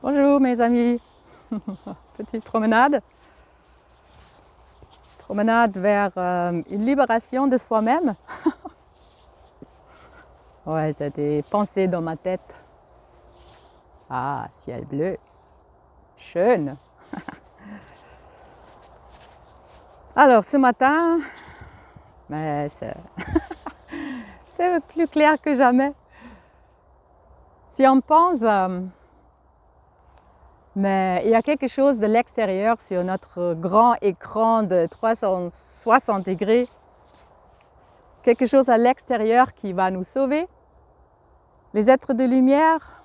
Bonjour mes amis, petite promenade vers une libération de soi-même. Ouais, j'ai des pensées dans ma tête. Ah, ciel bleu, schön. Alors ce matin, mais c'est plus clair que jamais. Si on pense, mais il y a quelque chose de l'extérieur sur notre grand écran de 360 degrés, quelque chose à l'extérieur qui va nous sauver. Les êtres de lumière,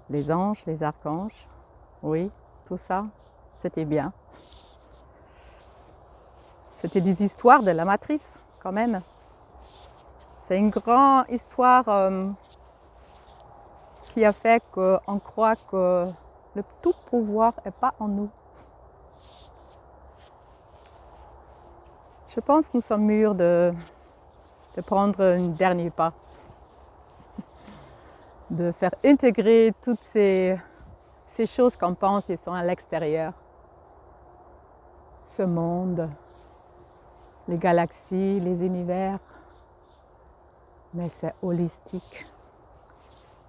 les anges, les archanges, oui, tout ça, c'était bien. C'était des histoires de la matrice, quand même. C'est une grande histoire qui a fait qu'on croit que le tout pouvoir n'est pas en nous. Je pense que nous sommes mûrs de prendre un dernier pas, de faire intégrer toutes ces choses qu'on pense qui sont à l'extérieur. Ce monde, les galaxies, les univers, mais c'est holistique.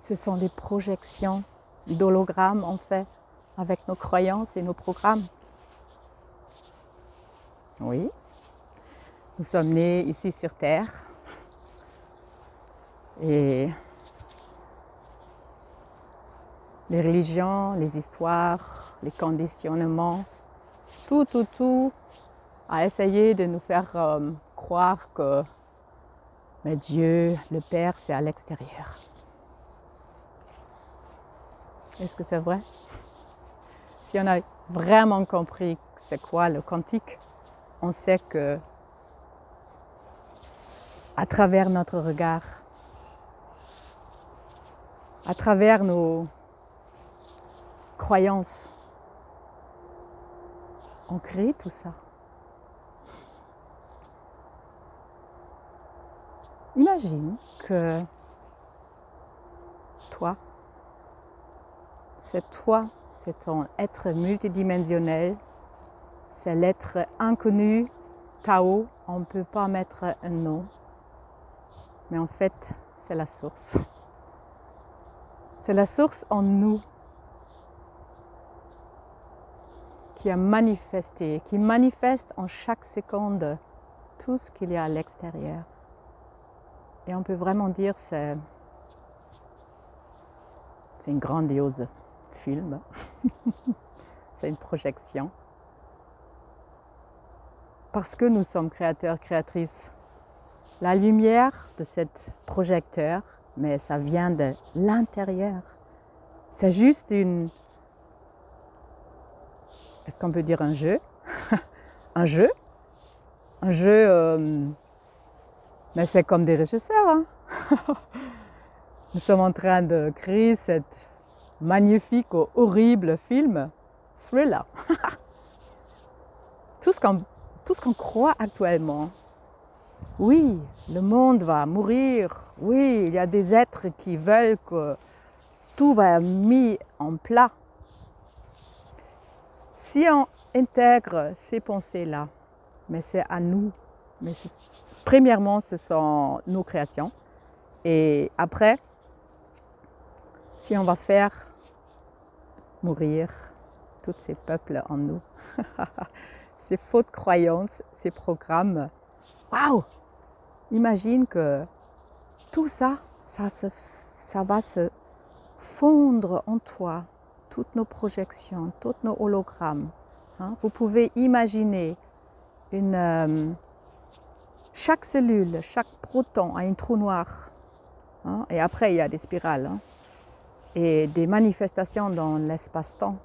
Ce sont des projections d'hologrammes en fait, avec nos croyances et nos programmes. Oui, nous sommes nés ici sur Terre et les religions, les histoires, les conditionnements, tout a essayé de nous faire croire que mais Dieu, le Père, c'est à l'extérieur. Est-ce que c'est vrai? Si on a vraiment compris c'est quoi le quantique, on sait que à travers notre regard, à travers nos croyances, on crée tout ça. Imagine que toi, c'est ton être multidimensionnel, c'est l'être inconnu, Tao, on ne peut pas mettre un nom, mais en fait, c'est la source. C'est la source en nous qui a manifesté, qui manifeste en chaque seconde tout ce qu'il y a à l'extérieur. Et on peut vraiment dire que c'est une grandiose film, c'est une projection. Parce que nous sommes créateurs, créatrices. La lumière de cet projecteur, mais ça vient de l'intérieur. C'est juste est-ce qu'on peut dire un jeu? Un jeu, mais c'est comme des régisseurs. Hein? Nous sommes en train de créer cet magnifique, horrible film, Thriller. Tout ce qu'on croit actuellement. Oui, le monde va mourir. Oui, il y a des êtres qui veulent que tout va être mis en plat. Si on intègre ces pensées-là, mais c'est à nous. Mais premièrement, ce sont nos créations. Et après, si on va faire mourir tous ces peuples en nous, ces fausses croyances, ces programmes, waouh! Imagine que tout ça, ça va se fondre en toi, toutes nos projections, tous nos hologrammes. Hein? Vous pouvez imaginer chaque cellule, chaque proton a un trou noir. Hein? Et après, il y a des spirales hein? Et des manifestations dans l'espace-temps.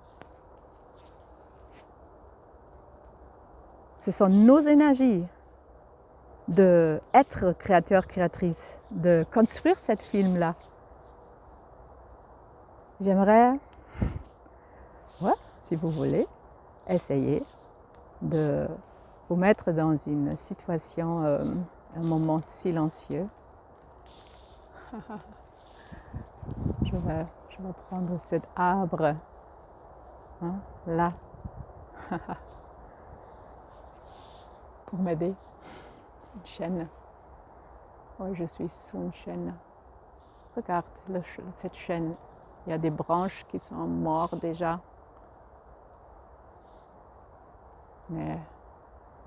Ce sont nos énergies d'être créateur, créatrice, de construire cette film-là. J'aimerais, si vous voulez, essayer de vous mettre dans une situation, un moment silencieux. Je Je vais prendre cet arbre, hein, là, pour m'aider. Une chaîne. Oui, je suis sur une chaîne. Regarde cette chaîne. Il y a des branches qui sont mortes déjà. Mais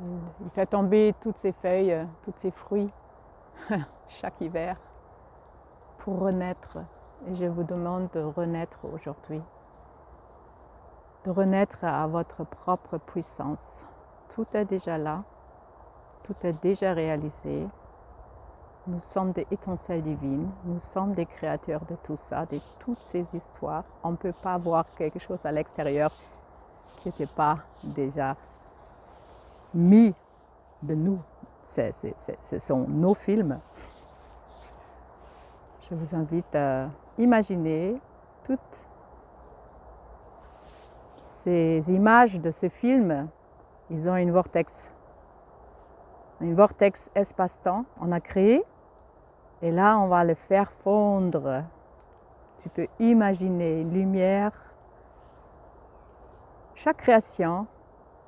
il fait tomber toutes ces feuilles, tous ces fruits chaque hiver pour renaître. Et je vous demande de renaître aujourd'hui. De renaître à votre propre puissance. Tout est déjà là. Tout est déjà réalisé. Nous sommes des étincelles divines. Nous sommes des créateurs de tout ça, de toutes ces histoires. On ne peut pas voir quelque chose à l'extérieur qui n'était pas déjà mis de nous. Ce sont nos films. Je vous invite à imaginer toutes ces images de ce film. Ils ont une vortex espace-temps. On a créé et là on va le faire fondre. Tu peux imaginer lumière. Chaque création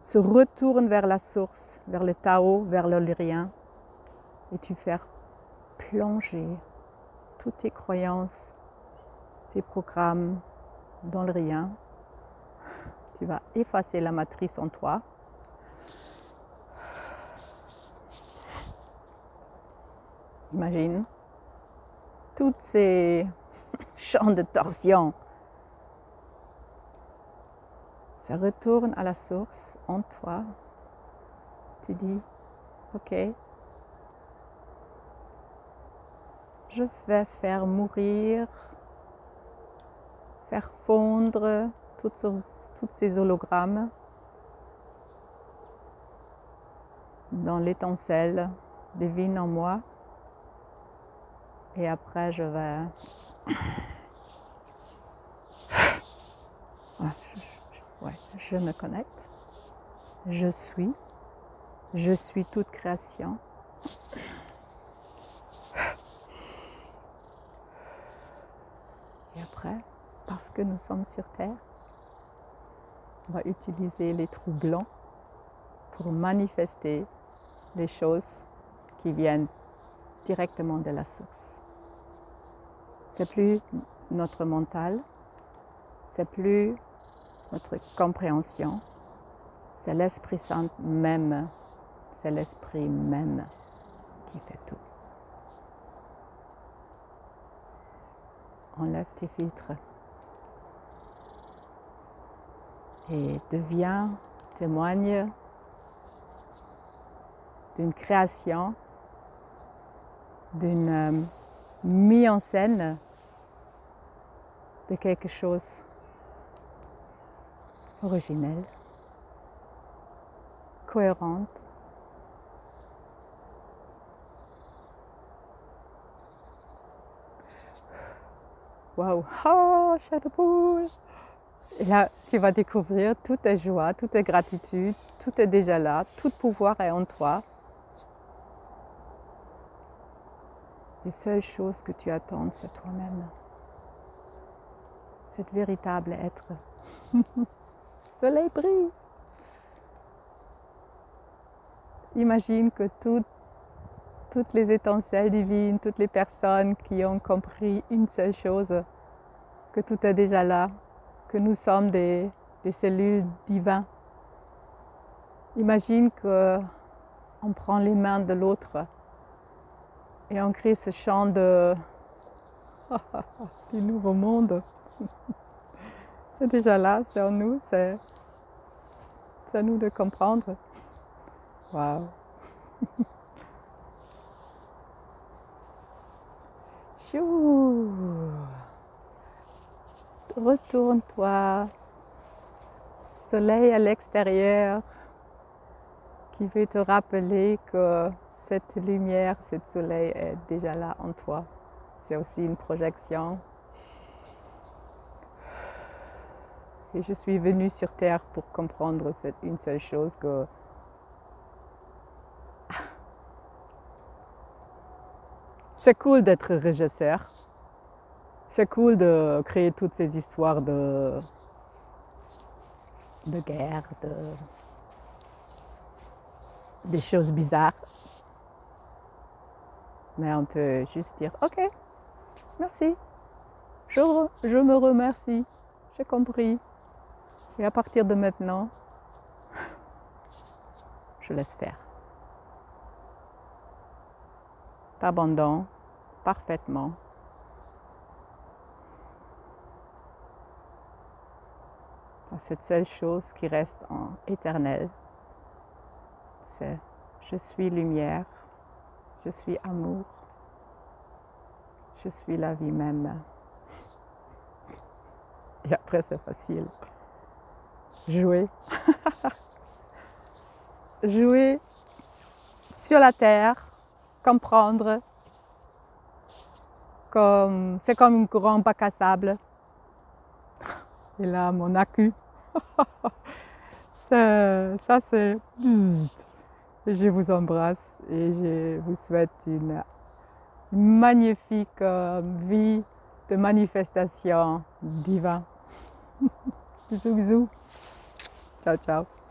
se retourne vers la source, vers le Tao, vers le rien, et tu fais plonger toutes tes croyances, tes programmes dans le rien. Tu vas effacer la matrice en toi. Imagine tous ces champs de torsion. Ça retourne à la source en toi. Tu dis, ok, je vais faire mourir, faire fondre toutes ces hologrammes dans l'étincelle divine en moi. Et après, je vais... je me connecte. Je suis toute création. Et après, parce que nous sommes sur Terre, on va utiliser les trous blancs pour manifester les choses qui viennent directement de la source. C'est plus notre mental, c'est plus notre compréhension, c'est l'Esprit Saint même, c'est l'Esprit même qui fait tout. Enlève tes filtres et deviens, témoigne d'une création, d'une mise en scène de quelque chose originel, cohérente. Waouh, oh, Shadowpool. Et là, tu vas découvrir toute est joie, toute est gratitude, tout est déjà là, tout pouvoir est en toi. Les seules choses que tu attends, c'est toi-même. Cet véritable être. Soleil brille. Imagine que toutes les étincelles divines, toutes les personnes qui ont compris une seule chose, que tout est déjà là, que nous sommes des cellules divines. Imagine qu'on prend les mains de l'autre et on crée ce chant du nouveau monde. C'est déjà là, c'est en nous, c'est à nous de comprendre. Waouh! Chou! Retourne-toi. Soleil à l'extérieur qui veut te rappeler que cette lumière, ce soleil est déjà là en toi. C'est aussi une projection. Et je suis venue sur Terre pour comprendre une seule chose, que c'est cool d'être régisseur. c'est cool de créer toutes ces histoires de guerre, des choses bizarres. Mais on peut juste dire, ok, merci, je me remercie, j'ai compris. Et à partir de maintenant, je laisse faire. T'abandonnes parfaitement. Cette seule chose qui reste en éternel, c'est je suis lumière, je suis amour, je suis la vie même. Et après, c'est facile. Jouer. Jouer sur la terre, comprendre. C'est comme un grand bac à sable. Et là, mon accu. Ça, c'est... Je vous embrasse et je vous souhaite une magnifique vie de manifestation divine. Bisous, bisous. Ciao, ciao.